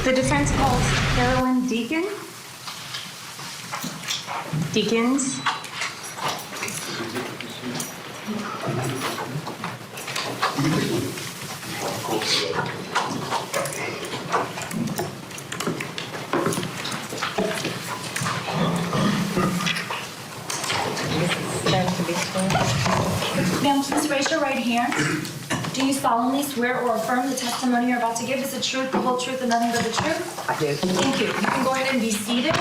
The defense calls Carolyn Deakins. Ma'am, please raise your right hand. Do you solemnly swear or affirm the testimony you're about to give is the truth, the whole truth, and nothing but the truth? I do. Thank you. You can go ahead and be seated.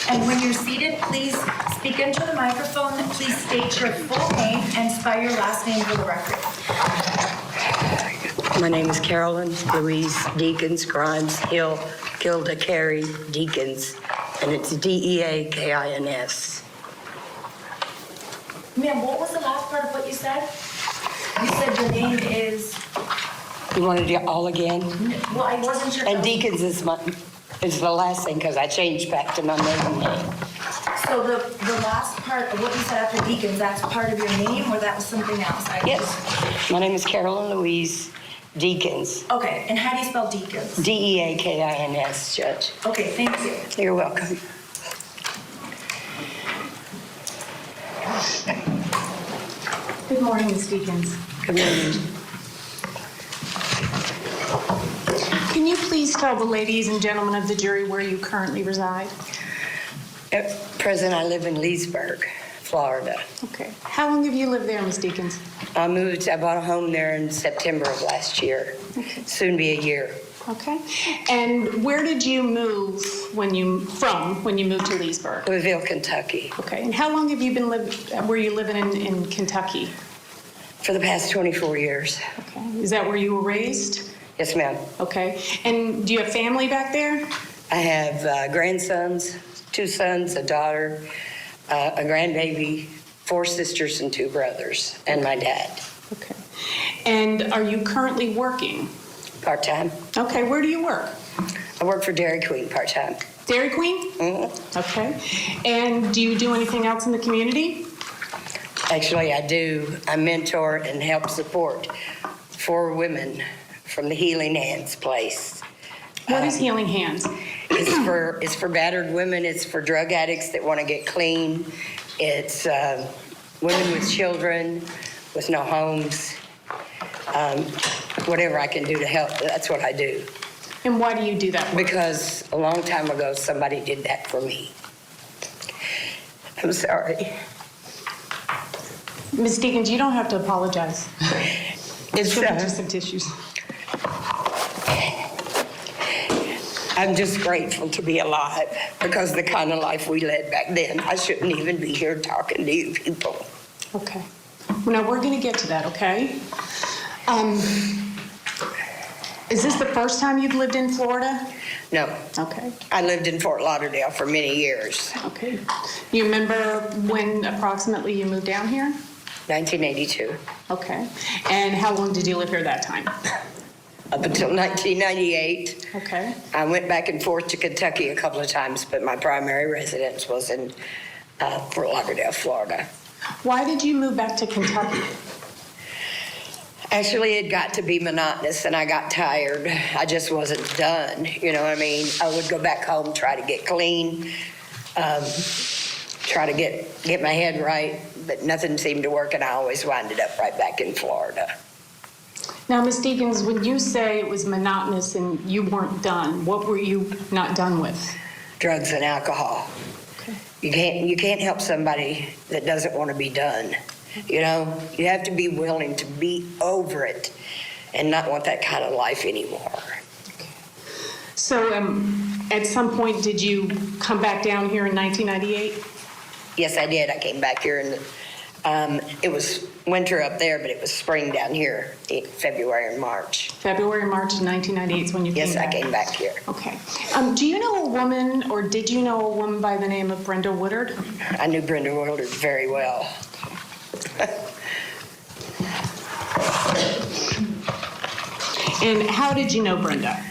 And when you're seated, please speak into the microphone. Please state your full name and spell your last name for the record. My name is Carolyn Louise Deakins, Grimes Hill, Gilda Carey Deakins, and it's Deakins. Ma'am, what was the last part of what you said? You said your name is... You wanted it all again? Well, I wasn't sure. And Deakins is the last thing because I changed back to my maiden name. So the last part of what you said after Deakins, that's part of your name, or that was something else? Yes. My name is Carolyn Louise Deakins. Okay, and how do you spell Deakins? Deakins, Judge. Okay, thank you. You're welcome. Good morning, Ms. Deakins. Good morning. Can you please tell the ladies and gentlemen of the jury where you currently reside? At present, I live in Leesburg, Florida. Okay. How long have you lived there, Ms. Deakins? I bought a home there in September of last year. Okay. Soon be a year. Okay. And where did you move when you moved to Leesburg? Louisville, Kentucky. Okay. And how long have you been were you living in Kentucky? For the past 24 years. Okay. Is that where you were raised? Yes, ma'am. Okay. And do you have family back there? I have grandsons, 2 sons, a daughter, a grandbaby, 4 sisters, and 2 brothers, and my dad. Okay. And are you currently working? Part-time. Okay. Where do you work? I work for Dairy Queen part-time. Dairy Queen? Mm-hmm. Okay. And do you do anything else in the community? Actually, I do. I mentor and help support 4 women from the Healing Hands place. What is Healing Hands? It's for battered women. It's for drug addicts that want to get clean. It's women with children, with no homes. Whatever I can do to help, that's what I do. And why do you do that work? Because a long time ago, somebody did that for me. I'm sorry. Ms. Deakins, you don't have to apologize. It's Just some tissues. I'm just grateful to be alive because the kind of life we led back then, I shouldn't even be here talking to you people. Okay. Well, now we're going to get to that, okay? Is this the first time you've lived in Florida? No. Okay. I lived in Fort Lauderdale for many years. Okay. You remember when approximately you moved down here? 1982. Okay. And how long did you live here that time? Up until 1998. Okay. I went back and forth to Kentucky a couple of times, but my primary residence was in Fort Lauderdale, Florida. Why did you move back to Kentucky? Actually, it got to be monotonous, and I got tired. I just wasn't done. You know what I mean? I would go back home, try to get clean, try to get my head right, but nothing seemed to work, and I always winded up right back in Florida. Now, Ms. Deakins, when you say it was monotonous and you weren't done, what were you not done with? Drugs and alcohol. Okay. You can't help somebody that doesn't want to be done. You know, you have to be willing to be over it and not want that kind of life anymore. Okay. So at some point, did you come back down here in 1998? Yes, I did. I came back here and it was winter up there, but it was spring down here in February and March. February, March of 1998 is when you came back? Yes, I came back here. Okay. Do you know a woman, or did you know a woman by the name of Brenda Woodard? I knew Brenda Woodard very well. And how did you know Brenda?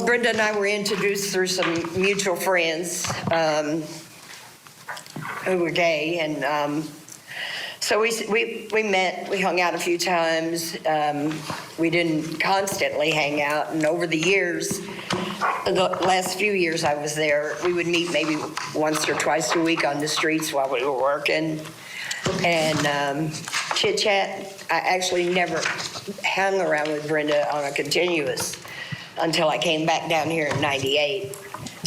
Brenda and I were introduced through some mutual friends who were gay, and So we met, we hung out a few times. We didn't constantly hang out, and over the years, the last few years I was there, we would meet maybe once or twice a week on the streets while we were working, and chit chat. I actually never hung around with Brenda on a continuous until I came back down here in '98,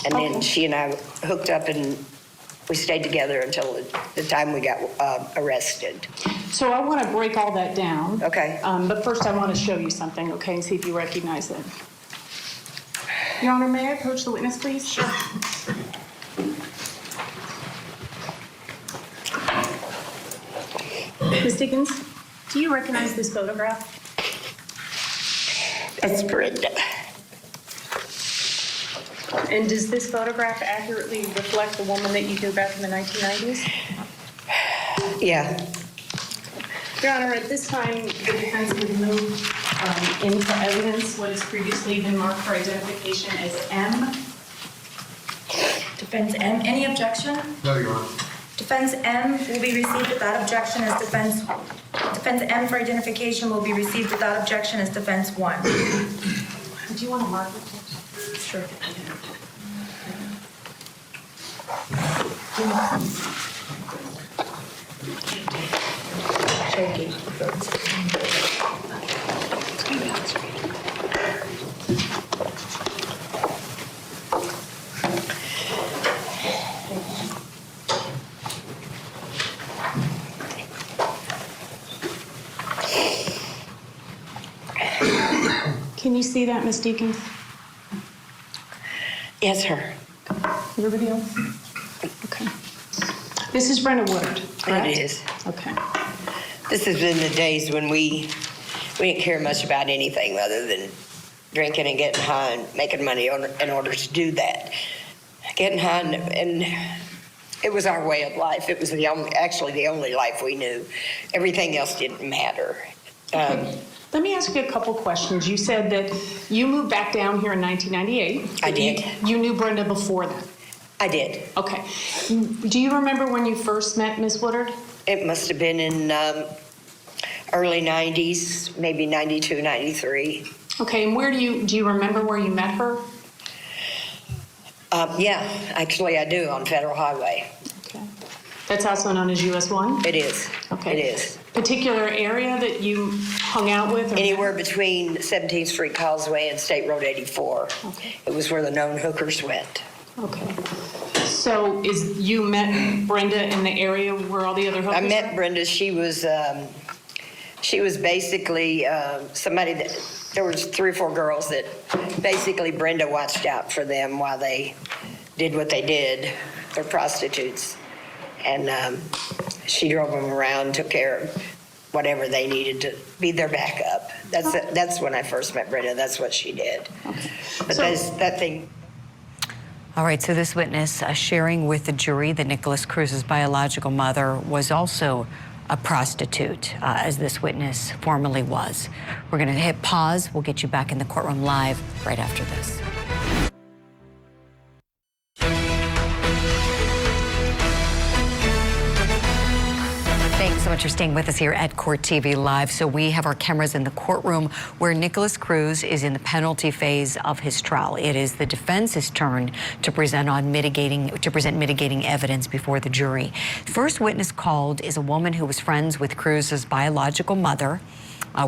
and then she and I hooked up, and we stayed together until the time we got arrested. So I want to break all that down. Okay. But first I want to show you something, okay, and see if you recognize it. Your Honor, may I approach the witness, please? Sure. Ms. Dickens, do you recognize this photograph? That's Brenda. And does this photograph accurately reflect the woman that you knew back in the 1990s? Yeah. Your Honor, at this time, the defense would move into evidence what has previously been marked for identification as M. Defense M, any objection? No, Your Honor. Defense M will be received without objection as defense M for identification will be received without objection as defense 1. Do you want to mark it? Sure. Shaky. Can you see that, Ms. Deacon? Yes, sir. Everybody else? Okay. This is Brenda Woodard, correct? It is. Okay. This has been the days when we didn't care much about anything other than drinking and getting high and making money in order to do that. Getting high, and it was our way of life. It was actually the only life we knew. Everything else didn't matter. Let me ask you a couple questions. You said that you moved back down here in 1998. I did. You knew Brenda before that. I did. Okay. Do you remember when you first met Ms. Woodard? It must have been in early 90s, maybe 92, 93. Okay, and do you remember where you met her? Yeah, actually I do, on Federal Highway. Okay. That's also known as US 1? It is. Okay. It is. Particular area that you hung out with? Or Anywhere between 17th Street Causeway and State Road 84. Okay. It was where the known hookers went. Okay. So you met Brenda in the area where all the other hookers I met were? Brenda. She was basically somebody that, there was 3 or 4 girls that basically Brenda watched out for them while they did what they did. They're prostitutes. And she drove them around, took care of whatever they needed to be their backup. That's when I first met Brenda. That's what she did. Okay. But So- that thing. All right, so this witness sharing with the jury that Nikolas Cruz's biological mother was also a prostitute, as this witness formerly was. We're going to hit pause. We'll get you back in the courtroom live right after this. Thanks so much for staying with us here at Court TV Live. So we have our cameras in the courtroom where Nikolas Cruz is in the penalty phase of his trial. It is the defense's turn to present mitigating evidence before the jury. First witness called is a woman who was friends with Cruz's biological mother.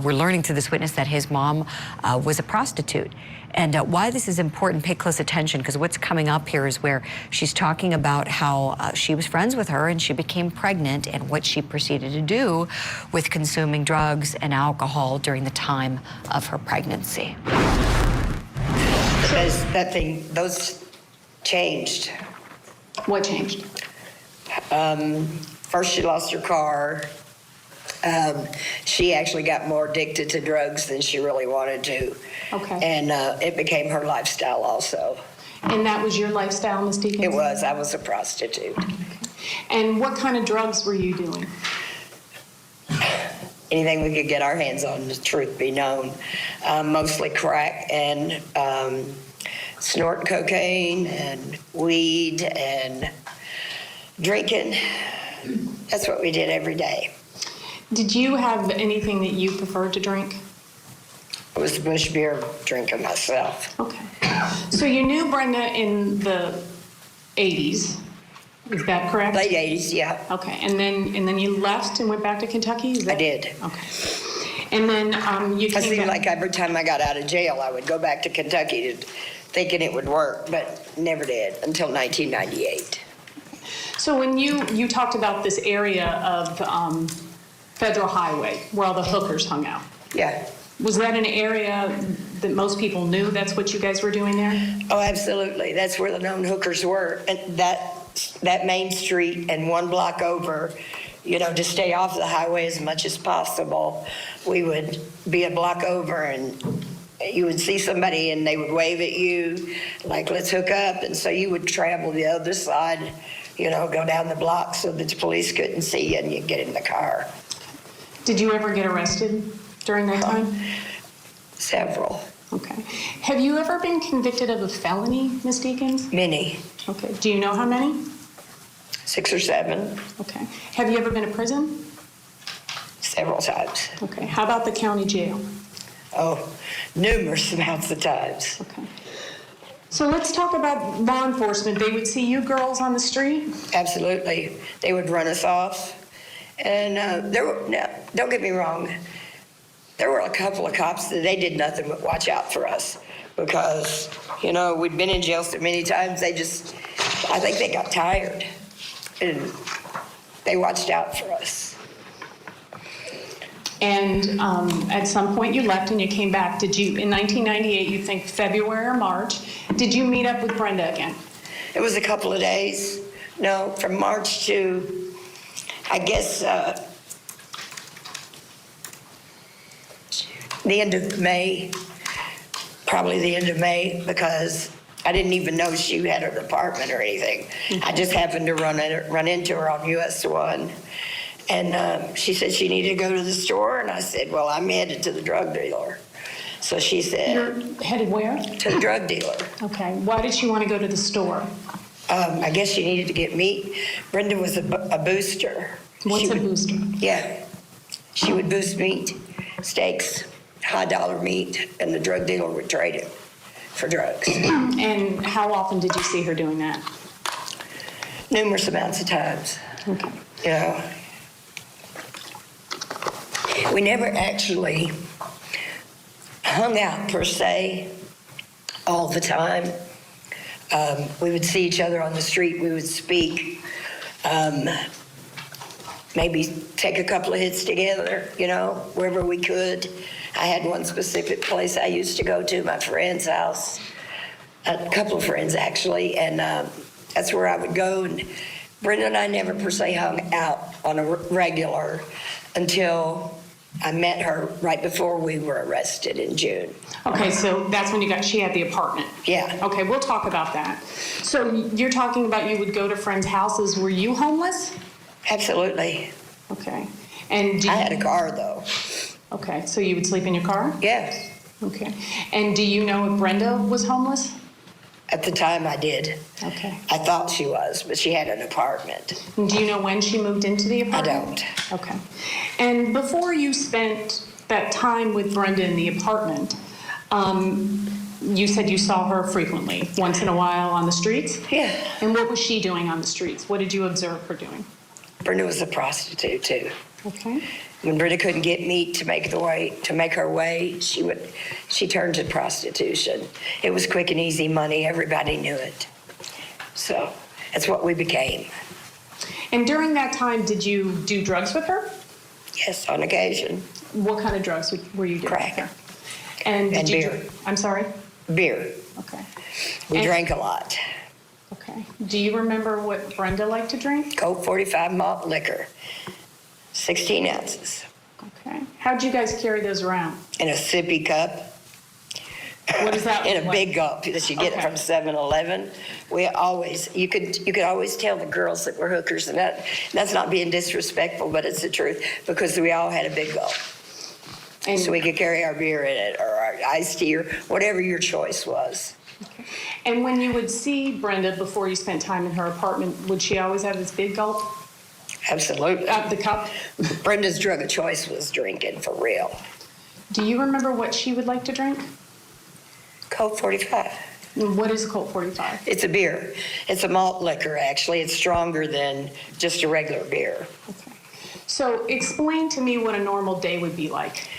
We're learning through this witness that his mom was a prostitute. And why this is important, pay close attention, because what's coming up here is where she's talking about how she was friends with her and she became pregnant and what she proceeded to do with consuming drugs and alcohol during the time of her pregnancy. Because those changed. What changed? First she lost her car. She actually got more addicted to drugs than she really wanted to. Okay. And it became her lifestyle also. And that was your lifestyle, Ms. Deacons? It was. I was a prostitute. And what kind of drugs were you doing? Anything we could get our hands on, the truth be known. Mostly crack and snorting cocaine and weed and drinking. That's what we did every day. Did you have anything that you preferred to drink? I was a bush beer drinker myself. Okay. So you knew Brenda in the 80s, is that correct? Late 80s, yeah. Okay, and then you left and went back to Kentucky? Is I that- did. Okay. And then you It came seemed back. like every time I got out of jail, I would go back to Kentucky thinking it would work, but never did until 1998. So when you talked about this area of Federal Highway where all the hookers hung out, Yeah. was that an area that most people knew that's what you guys were doing there? Oh, absolutely. That's where the known hookers were. And that main street and one block over, you know, to stay off the highway as much as possible, we would be a block over and you would see somebody and they would wave at you like, let's hook up. And so you would travel the other side, you know, go down the block so that the police couldn't see you and you'd get in the car. Did you ever get arrested during that time? Several. Okay. Have you ever been convicted of a felony, Ms. Deakins? Many. Okay. Do you know how many? 6 or 7. Okay. Have you ever been to prison? Several times. Okay. How about the county jail? Oh, numerous amounts of times. Okay. So let's talk about law enforcement. They would see you girls on the street? Absolutely. They would run us off. And now, don't get me wrong, there were a couple of cops that they did nothing but watch out for us because, you know, we'd been in jail so many times, I think they got tired and they watched out for us. And at some point you left and you came back. Did you, in 1998, you think February or March, did you meet up with Brenda again? It was a couple of days. No, from March to, I guess, the end of May, probably the end of May, because I didn't even know she had an apartment or anything. I just happened to run into her on US 1. And she said she needed to go to the store, and I said, well, I'm headed to the drug dealer. So she said, You're headed where? to the drug dealer. Okay. Why did she want to go to the store? I guess she needed to get meat. Brenda was a booster. What's She a would- booster? Yeah. She would boost meat, steaks, high dollar meat, and the drug dealer would trade it for drugs. And how often did you see her doing that? Numerous amounts of times. Okay. You know. We never actually hung out per se all the time. We would see each other on the street. We would speak. Maybe take a couple of hits together, you know, wherever we could. I had one specific place I used to go to, my friend's house, a couple of friends actually, and that's where I would go. And Brenda and I never per se hung out on a regular until I met her right before we were arrested in June. Okay, so that's when she had the apartment. Yeah. Okay, we'll talk about that. So you're talking about you would go to friends' houses. Were you homeless? Absolutely. Okay. And I had a car though. Okay, so you would sleep in your car? Yes. Okay. And do you know if Brenda was homeless? At the time I did. Okay. I thought she was, but she had an apartment. And do you know when she moved into the I apartment? don't. Okay. And before you spent that time with Brenda in the apartment, you said you saw her frequently, once in a while on the streets? Yeah. And what was she doing on the streets? What did you observe her doing? Brenda was a prostitute too. Okay. When Brenda couldn't get meat to make her way, she turned to prostitution. It was quick and easy money. Everybody knew it. So that's what we became. And during that time, did you do drugs with her? Yes, on occasion. What kind of drugs were you doing Crack. with her? And And did you? beer. I'm sorry? Beer. Okay. We And- drank a lot. Okay. Do you remember what Brenda liked to drink? Coke 45 malt liquor, 16 ounces, Okay. How'd you guys carry those around? in a sippy cup. What is that? In a like? big gulp that you get Okay. from 7-Eleven. You could always tell the girls that were hookers, and that's not being disrespectful, but it's the truth, because we all had a big gulp. And, So we could carry our beer in it, or our iced tea, or whatever your choice was. and when you would see Brenda before you spent time in her apartment, would she always have this big gulp? Absolutely. The cup? Brenda's drug of choice was drinking, for real. Do you remember what she would like to drink? Colt 45. What is Colt 45? It's a beer. It's a malt liquor, actually. It's stronger than just a regular beer. Okay. So explain to me what a normal day would be like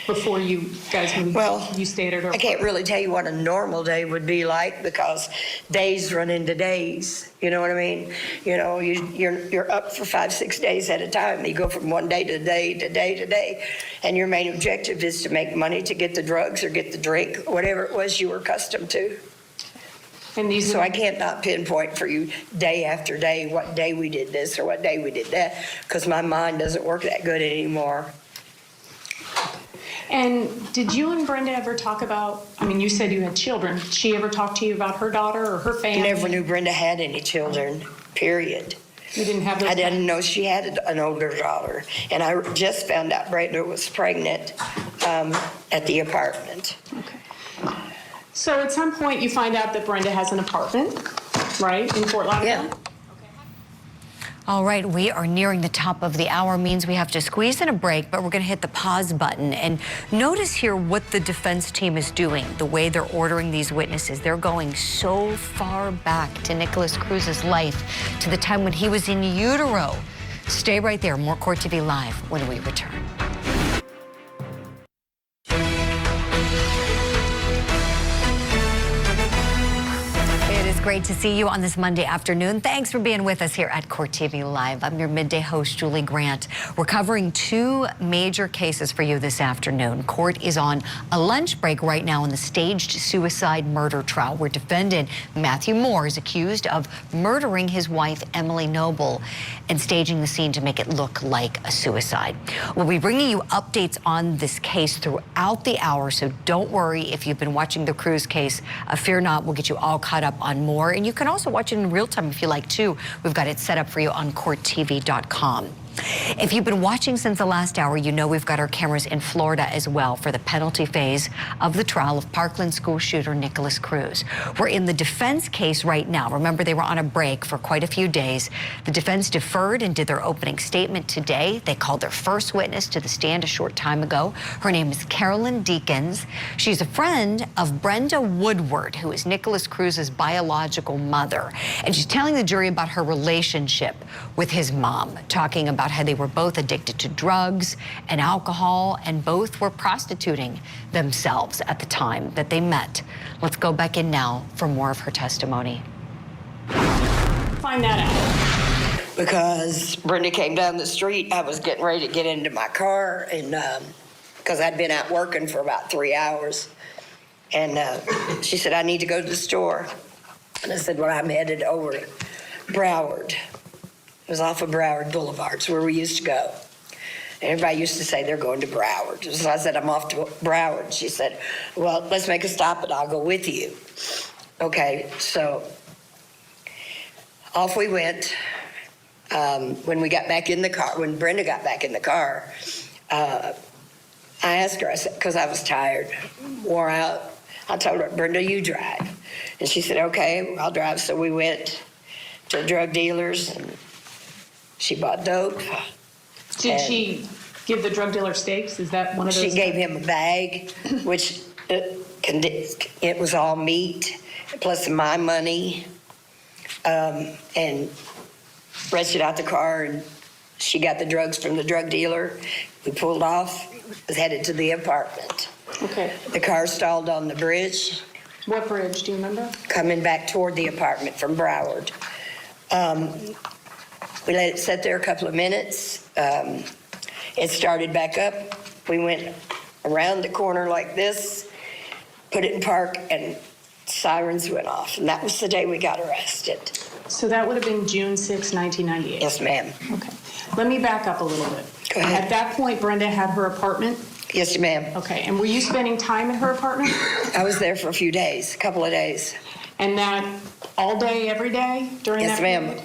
before you guys moved. Well, you stayed at her. I can't really tell you what a normal day would be like because days run into days. You know what I mean? You know, you're up for 5-6 days at a time. You go from one day to day to day to day, and your main objective is to make money to get the drugs or get the drink, whatever it was you were accustomed to. And these. So I can't not pinpoint for you day after day what day we did this or what day we did that because my mind doesn't work that good anymore. And did you and Brenda ever talk about, I mean, you said you had children. Did she ever talk to you about her daughter or her family? I never knew Brenda had any children, period. You didn't have those? I didn't know she had an older daughter. And I just found out Brenda was pregnant at the apartment. Okay. So at some point you find out that Brenda has an apartment, right, in Fort Lauderdale? Yeah. All right, we are nearing the top of the hour, means we have to squeeze in a break, but we're going to hit the pause button. And notice here what the defense team is doing, the way they're ordering these witnesses. They're going so far back to Nikolas Cruz's life, to the time when he was in utero. Stay right there. More Court TV Live when we return. Great to see you on this Monday afternoon. Thanks for being with us here at Court TV Live. I'm your midday host, Julie Grant. We're covering two major cases for you this afternoon. Court is on a lunch break right now in the staged suicide murder trial where defendant Matthew Moore is accused of murdering his wife, Emily Noble, and staging the scene to make it look like a suicide. We'll be bringing you updates on this case throughout the hour, so don't worry if you've been watching the Cruz case. Fear not, we'll get you all caught up on more. And you can also watch it in real time if you like too. We've got it set up for you on courttv.com. If you've been watching since the last hour, you know we've got our cameras in Florida as well for the penalty phase of the trial of Parkland school shooter Nikolas Cruz. We're in the defense case right now. Remember, they were on a break for quite a few days. The defense deferred and did their opening statement today. They called their first witness to the stand a short time ago. Her name is Carolyn Deakins. She's a friend of Brenda Woodard, who is Nikolas Cruz's biological mother. And she's telling the jury about her relationship with his mom, talking about how they were both addicted to drugs and alcohol, and both were prostituting themselves at the time that they met. Let's go back in now for more of her testimony. Find that out. Because Brenda came down the street, I was getting ready to get into my car, and because I'd been out working for about 3 hours, and she said, I need to go to the store. And I said, well, I'm headed over to Broward. It was off of Broward Boulevard. It's where we used to go. And everybody used to say they're going to Broward. So I said, I'm off to Broward. She said, well, let's make a stop and I'll go with you. Okay, so off we went. When we got back in the car, when Brenda got back in the car, I asked her, I said, because I was tired, wore out, I told her, Brenda, you drive. And she said, okay, I'll drive. So we went to drug dealers, and she bought dope. Did she give the drug dealer steaks? Is that one of those? She gave him a bag, which it was all meat, plus my money, and wrested out the car, and she got the drugs from the drug dealer. We pulled off, was headed to the apartment. Okay. The car stalled on the bridge. What bridge, do you remember? Coming back toward the apartment from Broward. We let it sit there a couple of minutes. It started back up. We went around the corner like this, put it in park, and sirens went off. And that was the day we got arrested. So that would have been June 6, 1998. Yes, ma'am. Okay. Let me back up a little bit. Go ahead. At that point, Brenda had her apartment? Yes, ma'am. Okay. And were you spending time in her apartment? I was there for a few days, a couple of days. And that all day, every day during Yes, that ma'am. period?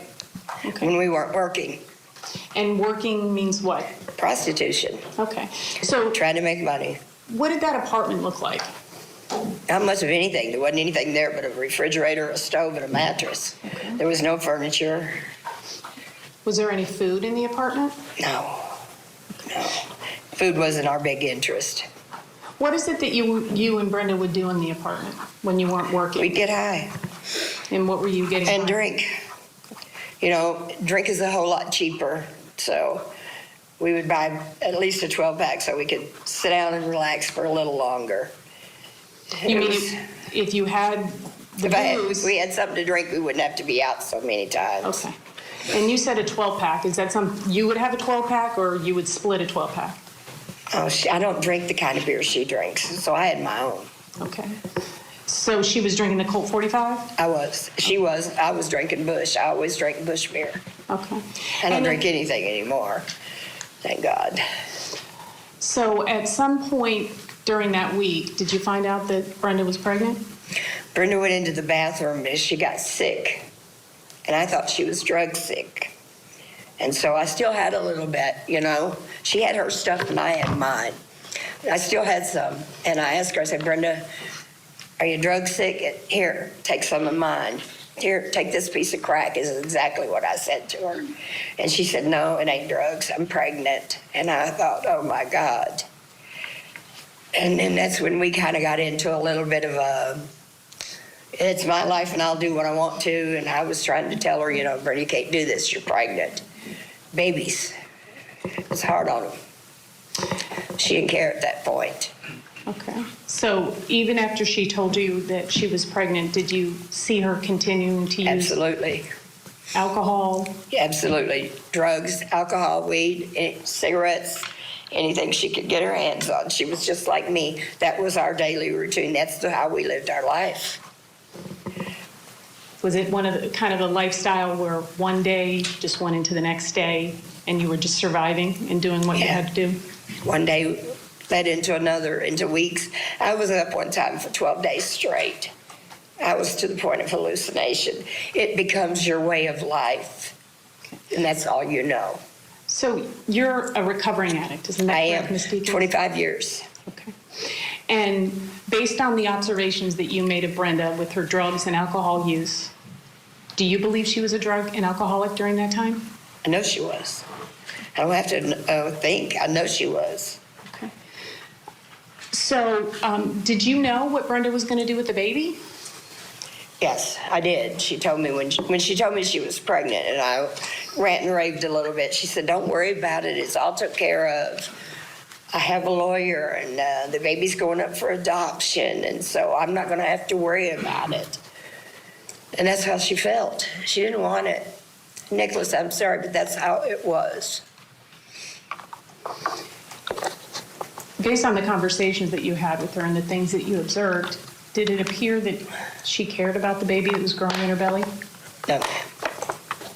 Okay. When we weren't working. And working means what? Prostitution. Okay. So Trying to make money. what did that apartment look like? Not much of anything. There wasn't anything there but a refrigerator, a stove, and a mattress. There was no furniture. Was there any food in the apartment? No. Food wasn't our big interest. What is it that you and Brenda would do in the apartment when you weren't working? We'd get high And what were you getting? and high? drink. You know, drink is a whole lot cheaper, so we would buy at least a 12-pack so we could sit down and relax for a little longer. You It mean was- if you had the booze? if we had something to drink, we wouldn't have to be out so many times. Okay. And you said a 12-pack. Is that something you would have a 12-pack or you would split a 12-pack? Oh, I don't drink the kind of beer she drinks, so I had my own. Okay. So she was drinking the Colt 45? I was drinking Bush. I always drank Bush beer. Okay. I don't And drink anything anymore, thank God. So at some point during that week, did you find out that Brenda was pregnant? Brenda went into the bathroom and she got sick, and I thought she was drug sick. And so I still had a little bit, you know. She had her stuff and I had mine. I still had some, and I asked her, I said, Brenda, are you drug sick? Here, take some of mine. Here, take this piece of crack, is exactly what I said to her. And she said, no, it ain't drugs, I'm pregnant. And I thought, oh my God. And then that's when we kind of got into a little bit of a, it's my life and I'll do what I want to. And I was trying to tell her, you know, Brenda, you can't do this, you're pregnant. Babies, it's hard on them. She didn't care at that point. Okay. So even after she told you that she was pregnant, did you see her continuing to use Absolutely. alcohol? Absolutely. Drugs, alcohol, weed, cigarettes, anything she could get her hands on. She was just like me. That was our daily routine. That's how we lived our life. Was it one of the kind of a lifestyle where one day just went into the next day and you were just surviving and doing what you had to do? One day led into another, into weeks. I was up one time for 12 days straight. I was to the point of hallucination. It becomes your way of life, and that's all you know. So you're a recovering addict, isn't that I correct, am, Ms. Deacon? 25 years. Okay. And based on the observations that you made of Brenda with her drugs and alcohol use, do you believe she was a drug and alcoholic during that time? I know she was. I don't have to think. I know she was. Okay. So did you know what Brenda was going to do with the baby? Yes, I did. She told me when she told me she was pregnant, and I rant and raved a little bit. She said, "Don't worry about it. It's all took care of. I have a lawyer, and the baby's going up for adoption, and so I'm not going to have to worry about it." And that's how she felt. She didn't want it. Nikolas, I'm sorry, but that's how it was. Based on the conversations that you had with her and the things that you observed, did it appear that she cared about the baby that was growing in her belly? No,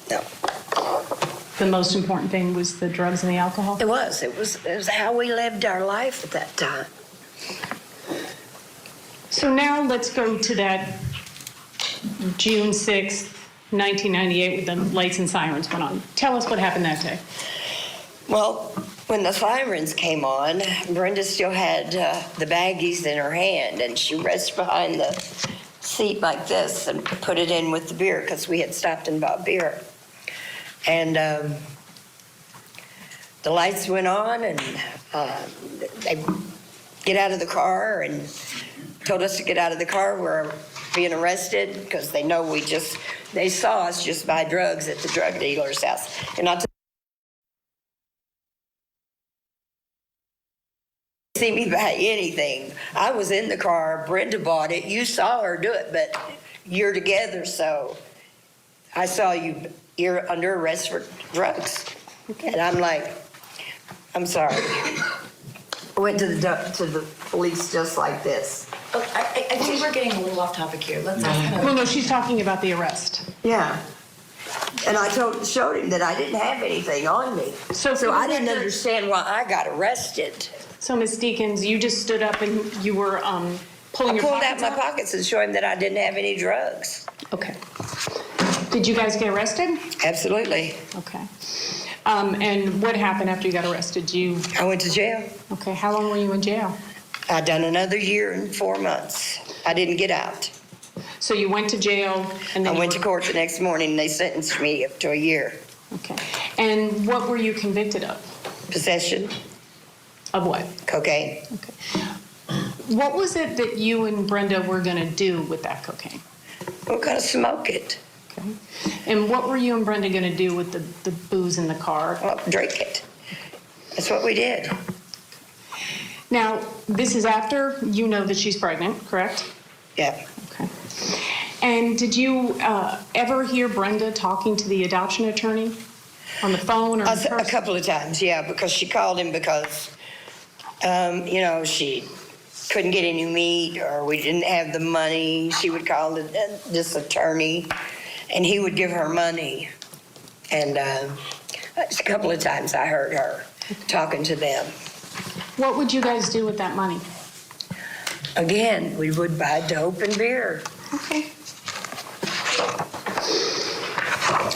no. The most important thing was the drugs and the alcohol? It was how we lived our life at that time. So now let's go to that June 6th, 1998, with the lights and sirens went on. Tell us what happened that day. Well, when the sirens came on, Brenda still had the baggies in her hand, and she reached behind the seat like this and put it in with the beer, because we had stopped and bought beer. And the lights went on, and they get out of the car and told us to get out of the car. We're being arrested because they know they saw us just buy drugs at the drug dealer's house. And not to see me buy anything. I was in the car. Brenda bought it. You saw her do it, but you're together, so I saw you're under arrest for drugs. And I'm like, I'm sorry. I went to the police just like this. Oh, I think we're getting a little off topic here. Let's ask him. Well, no, she's talking about the arrest. Yeah. And I showed him that I didn't have anything on me. So I didn't understand why I got arrested. So, Ms. Deakins, you just stood up and you were pulling I your pulled out pockets my pockets and showed him that I didn't have any drugs. Okay. Did you guys get arrested? Absolutely. Okay. And what happened after you got arrested? I went to jail. Okay, how long were you in jail? I done another year and 4 months. I didn't get out. So you went to jail and then I went to court the next morning and they sentenced me up to a year. Okay. And what were you convicted of? Possession, Of what? cocaine. Okay. What was it that you and Brenda were going to do with that cocaine? We're gonna smoke it. Okay. And what were you and Brenda going to do with the booze in the car? Well, drink it. That's what we did. Now, this is after you know that she's pregnant, correct? Yeah. Okay. And did you ever hear Brenda talking to the adoption attorney on the phone or in A person? couple of times, yeah, because she called him because, she couldn't get any meat or we didn't have the money. She would call this attorney and he would give her money. And a couple of times I heard her talking to them. What would you guys do with that money? Again, we would buy dope and beer. Okay.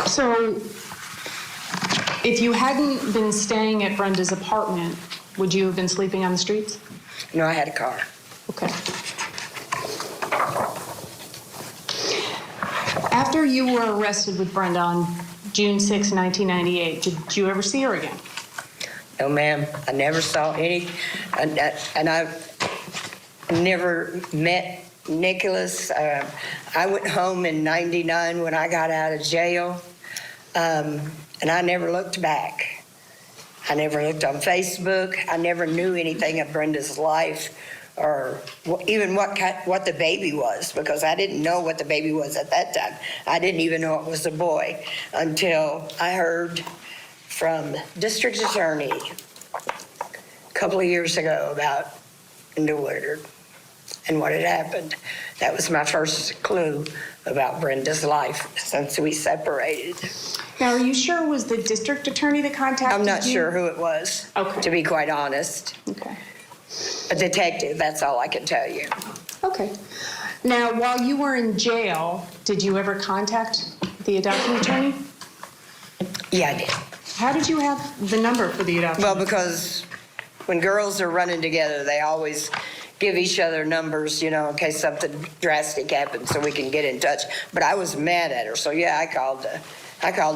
So, if you hadn't been staying at Brenda's apartment, would you have been sleeping on the streets? No, I had a car. Okay. After you were arrested with Brenda on June 6, 1998, did you ever see her again? No, ma'am, I never saw any, and I never met Nikolas. I went home in '99 when I got out of jail, and I never looked back. I never looked on Facebook. I never knew anything of Brenda's life or even what the baby was, because I didn't know what the baby was at that time. I didn't even know it was a boy until I heard from district attorney a couple of years ago about Brenda Woodard and what had happened. That was my first clue about Brenda's life since we separated. Now, are you sure it was the district attorney that contacted you? I'm not sure who it was, Okay. to be quite honest. Okay. A detective, that's all I can tell you. Okay. Now, while you were in jail, did you ever contact the adoption attorney? Yeah, I did. How did you have the number for the adoption? Well, because when girls are running together, they always give each other numbers, in case something drastic happens so we can get in touch. But I was mad at her, so yeah, I called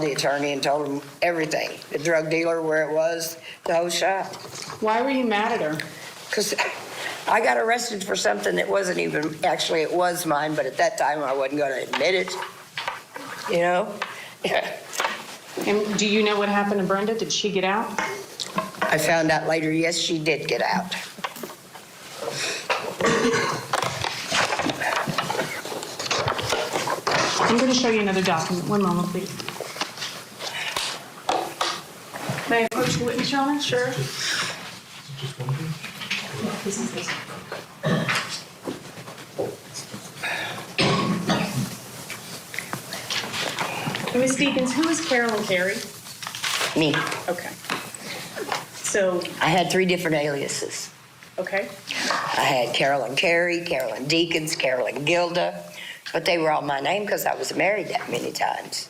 the attorney and told him everything. The drug dealer, where it was, the whole shop. Why were you mad at her? Because I got arrested for something that wasn't even, actually it was mine, but at that time I wasn't going to admit it, Yeah. And do you know what happened to Brenda? Did she get out? I found out later, yes, she did get out. I'm going to show you another document. One moment, please. May I approach the witness, Your Honor? Sure. This is this. Ms. Deacons, who is Carolyn Carey? Me. Okay. So, I had 3 different aliases. okay. I had Carolyn Carey, Carolyn Deacons, Carolyn Gilda, but they were all my name because I was married that many times.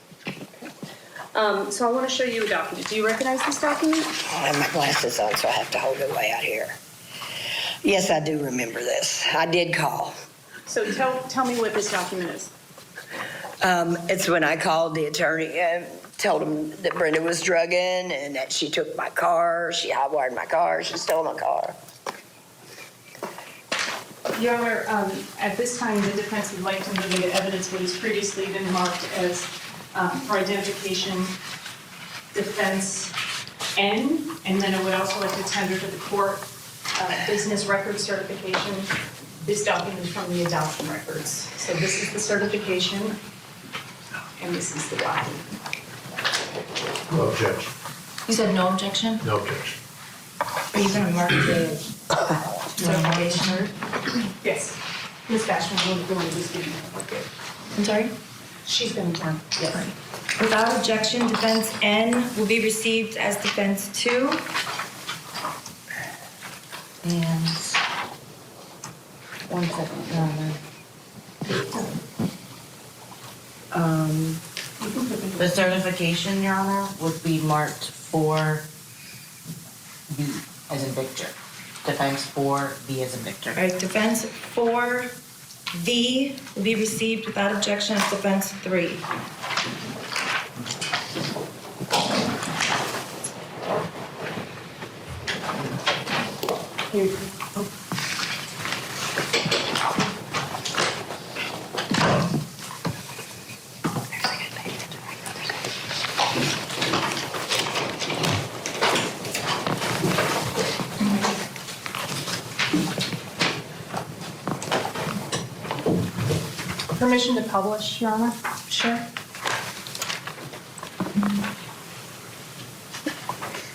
So I want to show you a document. Do you recognize this document? I have my glasses on, so I have to hold it way out here. Yes, I do remember this. I did call. So tell me what this document is. It's when I called the attorney and told him that Brenda was drugging and that she took my car, she hotwired my car, she stole my car. Your Honor, at this time, the defense would like to move into evidence what has previously been marked as for identification defense N, and then I would also like to tender to the court business record certification. This document is from the adoption records. So this is the certification, and this is the document. No objection. You said no objection? No objection. Are you gonna mark the certification? Yes. Ms. Bashman will go into this video. I'm sorry? She's going to turn. Yes. Without objection, defense N will be received as defense 2. And 1 second, Your Honor. The certification, Your Honor, would be marked for B as in Victor. Defense 4, B as in Victor. All right, defense 4V will be received without objection as defense 3. Here you go. Permission to publish, Your Honor? Sure.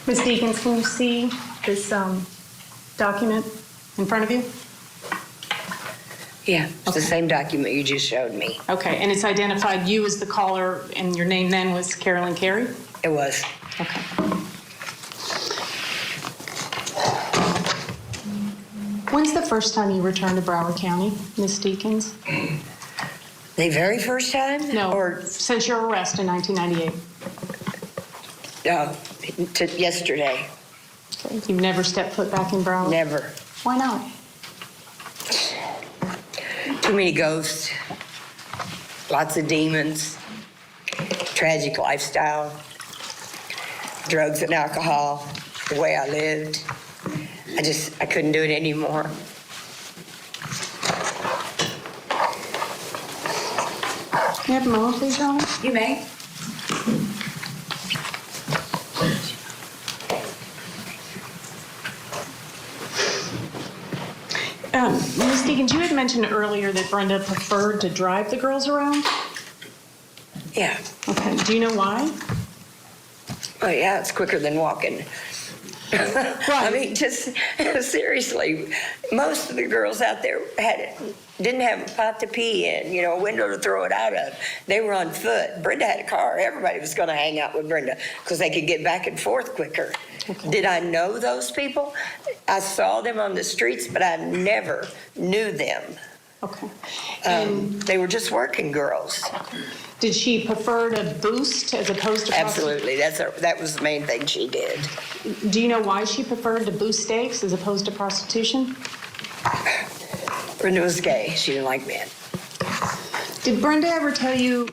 Ms. Deacons, can you see this document in front of you? Yeah, it's the same document you just showed me. Okay, and it's identified you as the caller, and your name then was Carolyn Carey? It was. Okay. When's the first time you returned to Broward County, Ms. Deacons? The very first time? No, Or since your arrest in 1998. yesterday? Okay. You've never stepped foot back in Broward? Never. Why not? Too many ghosts, lots of demons, tragic lifestyle, drugs and alcohol, the way I lived. I couldn't do it anymore. Can I have a moment, please, Your Honor? You may. Ms. Deacons, you had mentioned earlier that Brenda preferred to drive the girls around? Yeah. Okay, do you know why? Oh, yeah, it's quicker than walking. I mean, just seriously, most of the girls out there didn't have a pot to pee in, a window to throw it out of. They were on foot. Brenda had a car. Everybody was going to hang out with Brenda because they could get back and forth quicker. Okay. Did I know those people? I saw them on the streets, but I never knew them. Okay. They were just working girls. Did she prefer to boost as opposed to Absolutely. That was the main thing she did. Do you know why she preferred to boost stakes as opposed to prostitution? Brenda was gay. She didn't like men. Did Brenda ever tell you?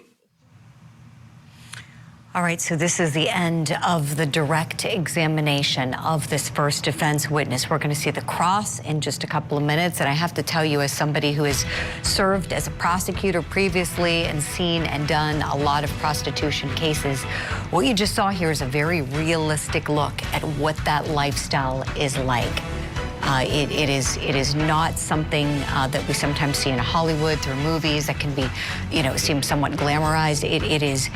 All right, so this is the end of the direct examination of this first defense witness. We're going to see the cross in just a couple of minutes, and I have to tell you, as somebody who has served as a prosecutor previously and seen and done a lot of prostitution cases, what you just saw here is a very realistic look at what that lifestyle is like. It is not something that we sometimes see in Hollywood through movies that can be, seem somewhat glamorized. It is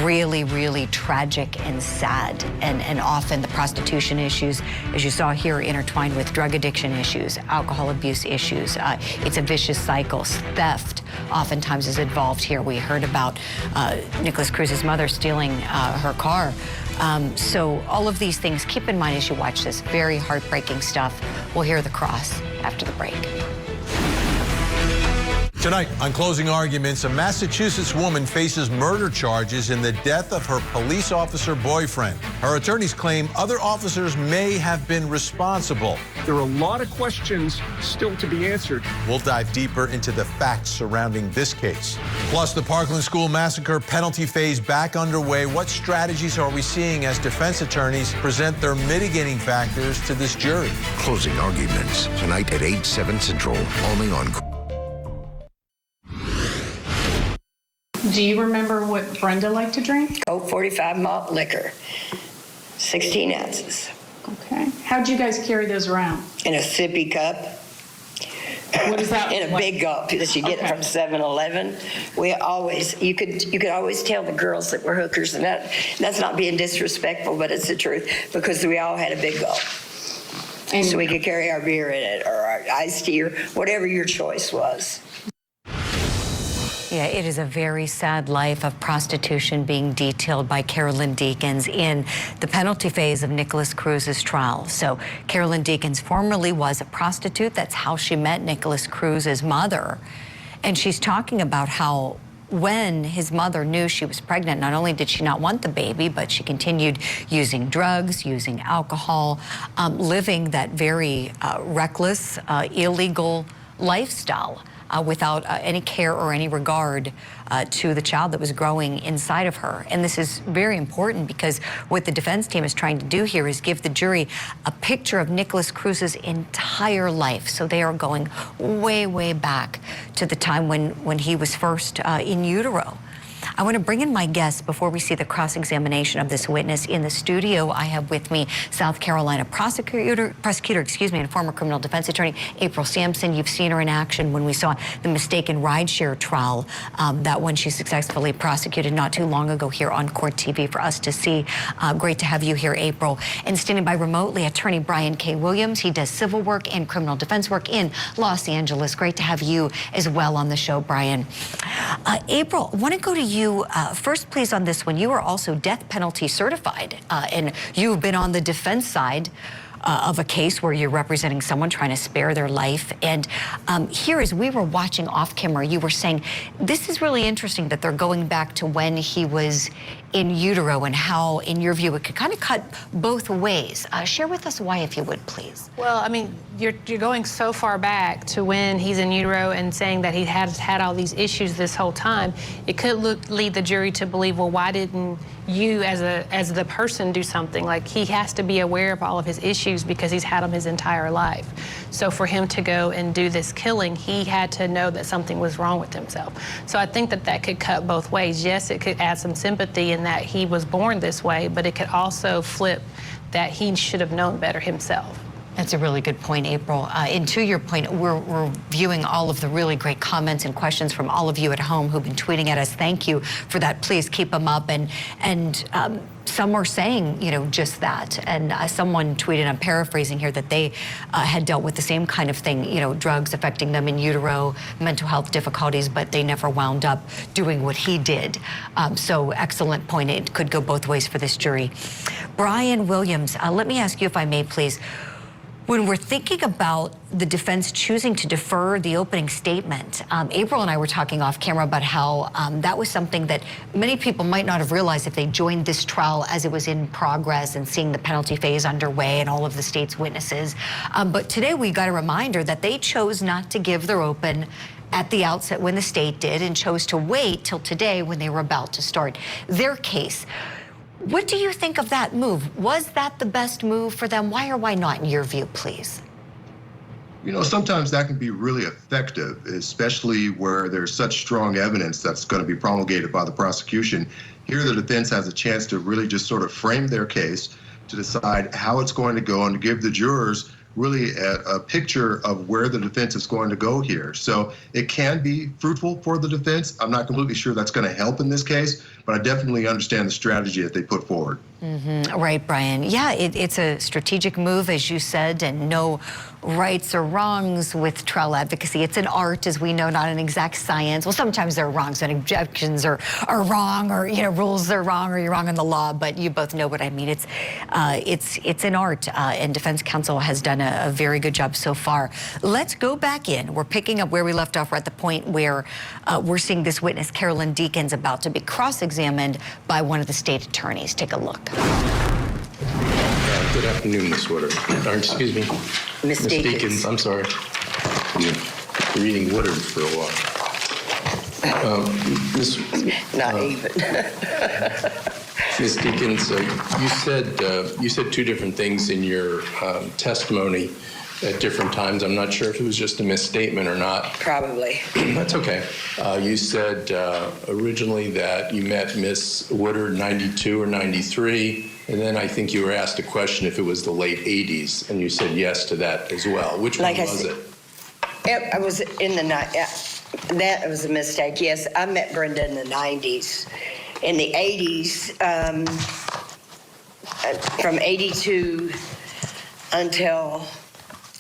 really, really tragic and sad. And often the prostitution issues, as you saw here, intertwined with drug addiction issues, alcohol abuse issues. It's a vicious cycle. Theft oftentimes is involved here. We heard about Nikolas Cruz's mother stealing her car. So all of these things, keep in mind as you watch this, very heartbreaking stuff. We'll hear the cross after the break. Tonight, on Closing Arguments, a Massachusetts woman faces murder charges in the death of her police officer boyfriend. Her attorneys claim other officers may have been responsible. There are a lot of questions still to be answered. We'll dive deeper into the facts surrounding this case. Plus, the Parkland school massacre penalty phase back underway. What strategies are we seeing as defense attorneys present their mitigating factors to this jury? Closing Arguments, tonight at 8, 7 Central, only on... Do you remember what Brenda liked to drink? Coke 45 malt liquor, 16 ounces. Okay. How'd you guys carry those around? In a sippy cup. What is that? In a big gulp that you get from 7-Eleven. You could always tell the girls that were hookers, and that's not being disrespectful, but it's the truth, because we all had a big gulp. And so we could carry our beer in it, or our iced tea, or whatever your choice was. Yeah, it is a very sad life of prostitution being detailed by Carolyn Deacons in the penalty phase of Nikolas Cruz's trial. So Carolyn Deacons formerly was a prostitute. That's how she met Nikolas Cruz's mother. And she's talking about how when his mother knew she was pregnant, not only did she not want the baby, but she continued using drugs, using alcohol, living that very reckless, illegal lifestyle. without any care or any regard to the child that was growing inside of her. And this is very important because what the defense team is trying to do here is give the jury a picture of Nikolas Cruz's entire life. So they are going way, way back to the time when he was first in utero. I want to bring in my guests before we see the cross-examination of this witness. In the studio, I have with me South Carolina prosecutor, and former criminal defense attorney April Sampson. You've seen her in action when we saw the mistaken rideshare trial, that one she successfully prosecuted not too long ago here on Court TV for us to see. Great to have you here, April. And standing by remotely, attorney Brian K. Williams. He does civil work and criminal defense work in Los Angeles. Great to have you as well on the show, Brian. April, I want to go to you first, please, on this one. You are also death penalty certified, and you've been on the defense side of a case where you're representing someone trying to spare their life. And here, as we were watching off camera, you were saying, this is really interesting that they're going back to when he was in utero and how, in your view, it could kind of cut both ways. Share with us why, if you would, please. Well, I mean, you're going so far back to when he's in utero and saying that he has had all these issues this whole time. It could lead the jury to believe, well, why didn't you as the person do something? Like, he has to be aware of all of his issues because he's had them his entire life. So for him to go and do this killing, he had to know that something was wrong with himself. So I think that could cut both ways. Yes, it could add some sympathy in that he was born this way, but it could also flip that he should have known better himself. That's a really good point, April. And to your point, we're viewing all of the really great comments and questions from all of you at home who've been tweeting at us. Thank you for that. Please keep them up. And some were saying, you know, just that. And someone tweeted, I'm paraphrasing here, that they had dealt with the same kind of thing, you know, drugs affecting them in utero, mental health difficulties, but they never wound up doing what he did. So excellent point. It could go both ways for this jury. Brian Williams, let me ask you, if I may, please. When we're thinking about the defense choosing to defer the opening statement, April and I were talking off camera about how that was something that many people might not have realized if they joined this trial as it was in progress and seeing the penalty phase underway and all of the state's witnesses. But today we got a reminder that they chose not to give their open at the outset when the state did and chose to wait till today when they were about to start their case. What do you think of that move? Was that the best move for them? Why or why not, in your view, please? You know, sometimes that can be really effective, especially where there's such strong evidence that's going to be promulgated by the prosecution. Here, the defense has a chance to really just sort of frame their case, to decide how it's going to go, and to give the jurors really a picture of where the defense is going to go here. So it can be fruitful for the defense. I'm not completely sure that's going to help in this case, but I definitely understand the strategy that they put forward. Right, Brian. Yeah, it's a strategic move, as you said, and no rights or wrongs with trial advocacy. It's an art, as we know, not an exact science. Well, sometimes there are wrongs and objections are wrong, or, you know, rules are wrong, or you're wrong in the law, but you both know what I mean. It's an art, and defense counsel has done a very good job so far. Let's go back in. We're picking up where we left off. We're at the point where we're seeing this witness, Carolyn Deakins, about to be cross-examined by one of the state attorneys. Take a look. Good afternoon, Ms. Woodard. Or, excuse me, Ms. Deakins. I'm sorry. You're reading Woodard for a while. Not even. Ms. Deakins, you said two different things in your testimony at different times. I'm not sure if it was just a misstatement or not. Probably. That's okay. You said originally that you met Miss Woodard in 92 or 93, and then I think you were asked a question if it was the late 80s, and you said yes to that as well. Which one was it? I was in the night. That was a mistake. Yes, I met Brenda in the 90s. In the 80s, from 82 until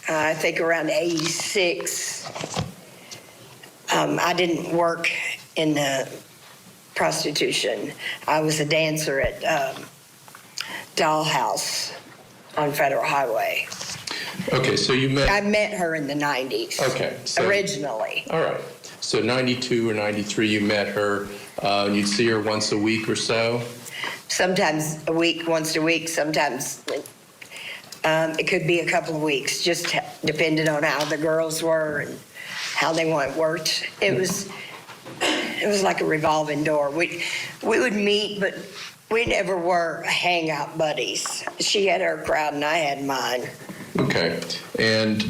I think around 86, I didn't work in the prostitution. I was a dancer at Dollhouse on Federal Highway. Okay, so you met... I met her in the 90s. Okay. So, originally. All right. So 92 or 93, you met her. You'd see her once a week or so? Sometimes a week, once a week. Sometimes it could be a couple of weeks, just depending on how the girls were and how they want it worked. It was like a revolving door. We would meet, but we never were hangout buddies. She had her crowd and I had mine. Okay. And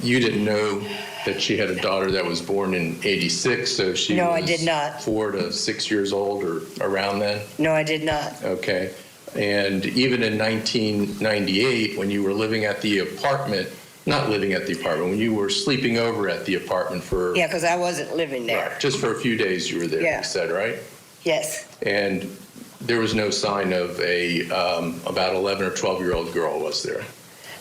you didn't know that she had a daughter that was born in '86, so she No, was I did not. 4 to 6 years old or around then? No, I did not. Okay. And even in 1998, when you were living at the apartment, not living at the apartment, when you were sleeping over at the apartment for... Yeah, because I wasn't living there. Right, just for a few days you were there, Yeah. you said, right? Yes. And there was no sign of a about 11 or 12-year-old girl, was there?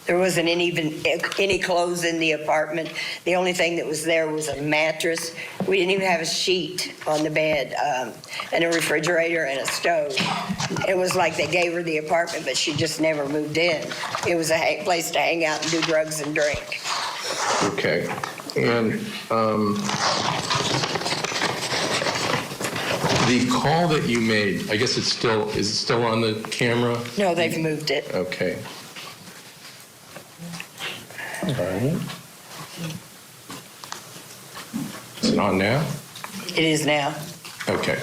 There wasn't any clothes in the apartment. The only thing that was there was a mattress. We didn't even have a sheet on the bed, and a refrigerator and a stove. It was like they gave her the apartment, but she just never moved in. It was a place to hang out and do drugs and drink. Okay. And the call that you made, I guess is it still on the camera? No, they've moved it. Okay. All right. Is it on now? It is now. Okay.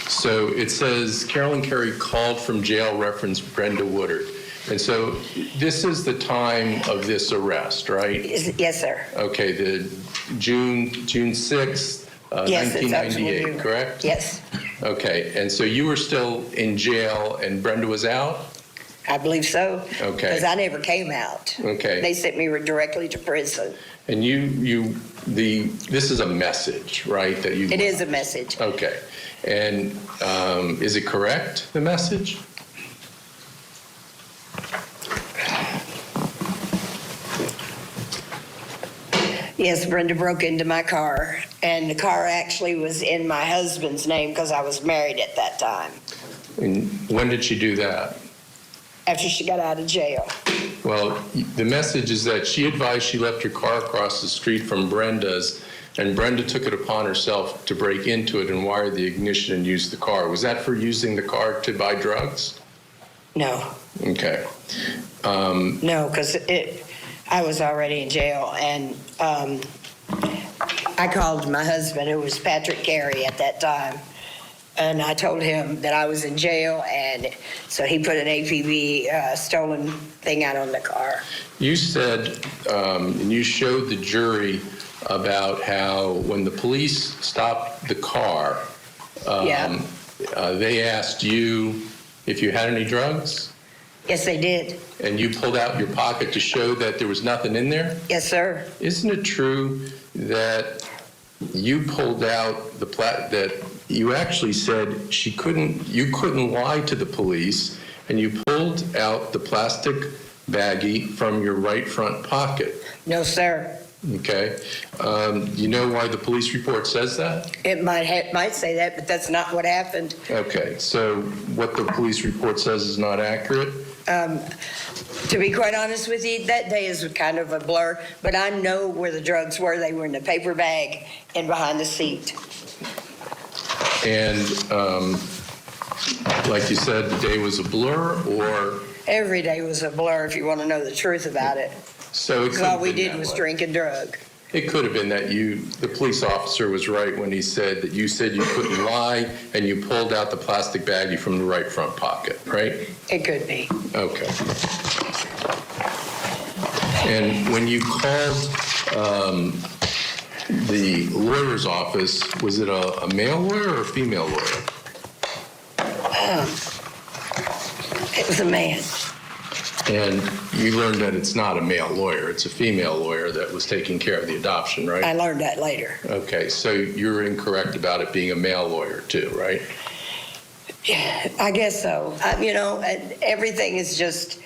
So it says Carolyn Carey called from jail, reference Brenda Woodard. And so this is the time of this arrest, right? Yes, sir. Okay, the June 6th, Yes, it's 1998, correct? Yes, Okay, and so you were still in jail and Brenda was out? I believe so. Okay. Because I never came out. Okay. They sent me directly to prison. And this is a message, right? That you. It is a message. Okay. And is it correct, the message? Yes, Brenda broke into my car, and the car actually was in my husband's name because I was married at that time, And when did she do that? after she got out of jail. Well, the message is that she advised she left her car across the street from Brenda's, and Brenda took it upon herself to break into it and wire the ignition and use the car. Was that for using the car to buy drugs? No, Okay. no, because I was already in jail, and I called my husband, who was Patrick Carey at that time, and I told him that I was in jail, and so he put an APB stolen thing out on the car. You said, and you showed the jury about how when the police stopped the car, they asked you if you had any drugs? Yes, they did. And you pulled out your pocket to show that there was nothing in there? Yes, sir. Isn't it true that you pulled out that you actually said you couldn't lie to the police, and you pulled out the plastic baggie from your right front pocket? No, sir. Okay. You know why the police report says that? It might say that, but that's not what happened. Okay. So what the police report says is not accurate? To be quite honest with you, that day is kind of a blur, but I know where the drugs were. They were in the paper bag and behind the seat. And like you said, the day was a blur, or? Every day was a blur, if you want to know the truth about it. So it Because could all have we been did that was way. drink and drug. It could have been that the police officer was right when he said that you said you couldn't lie, and you pulled out the plastic baggie from the right front pocket, right? It could be. Okay. And when you called the lawyer's office, was it a male lawyer or a female lawyer? It was a man. And you learned that it's not a male lawyer, it's a female lawyer that was taking care of the adoption, right? I learned that later. Okay, so you're incorrect about it being a male lawyer too, right? Yeah, I guess so. Everything is just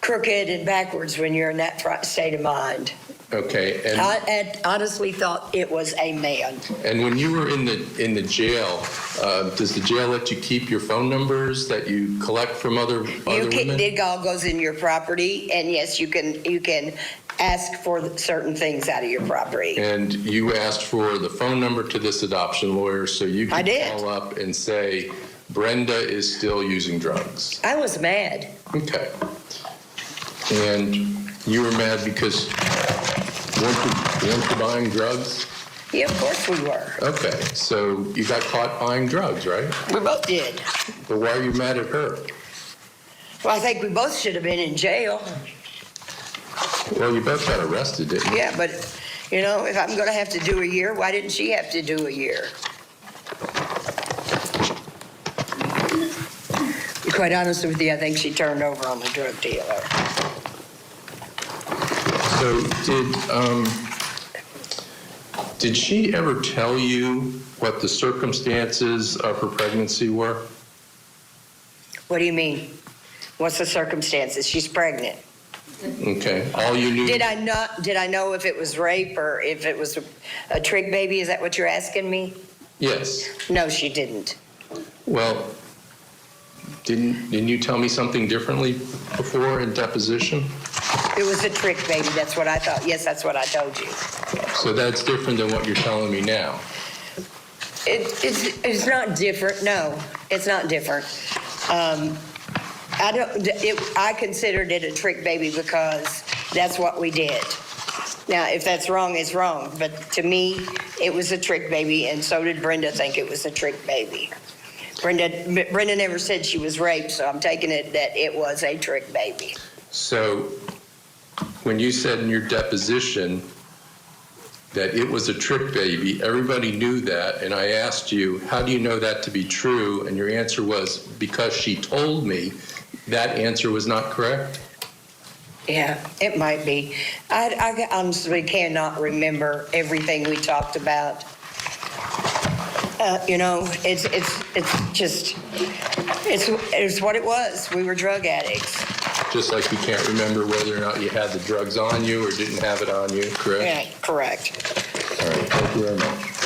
crooked and backwards when you're in that state of mind. Okay, and I honestly thought it was a man. when you were in the jail, does the jail let you keep your phone numbers that you collect from other women? It all goes in your property, and yes, you can ask for certain things out of your property. And you asked for the phone number to this adoption lawyer so you I could did. call up and say, Brenda is still using drugs. I was mad. Okay. And you were mad because weren't Weren't you buying drugs? Yeah, of course we were. Okay, so you got caught buying drugs, right? We both did. But why are you mad at her? Well, I think we both should have been in jail. Well, you both got arrested, didn't you? Yeah, but, you know, if I'm going to have to do a year, why didn't she have to do a year? To be quite honest with you, I think she turned over on the drug dealer. So did she ever tell you what the circumstances of her pregnancy were? What do you mean? What's the circumstances? She's pregnant. Okay, all you knew. Did I know if it was rape or if it was a trick baby? Is that what you're asking me? Yes. No, she didn't. Well, didn't you tell me something differently before in deposition? It was a trick baby. That's what I thought. Yes, that's what I told you. So that's different than what you're telling me now. It's not different. No, it's not different. I considered it a trick baby because that's what we did. Now, if that's wrong, it's wrong. But to me, it was a trick baby, and so did Brenda think it was a trick baby. Brenda never said she was raped, so I'm taking it that it was a trick baby. So when you said in your deposition that it was a trick baby, everybody knew that, and I asked you, how do you know that to be true? And your answer was, because she told me. That answer was not correct? Yeah, it might be. I honestly cannot remember everything we talked about. You know, it's what it was. We were drug addicts. Just like you can't remember whether or not you had the drugs on you or didn't have it on you, correct? Yeah, correct. All right, thank you very much.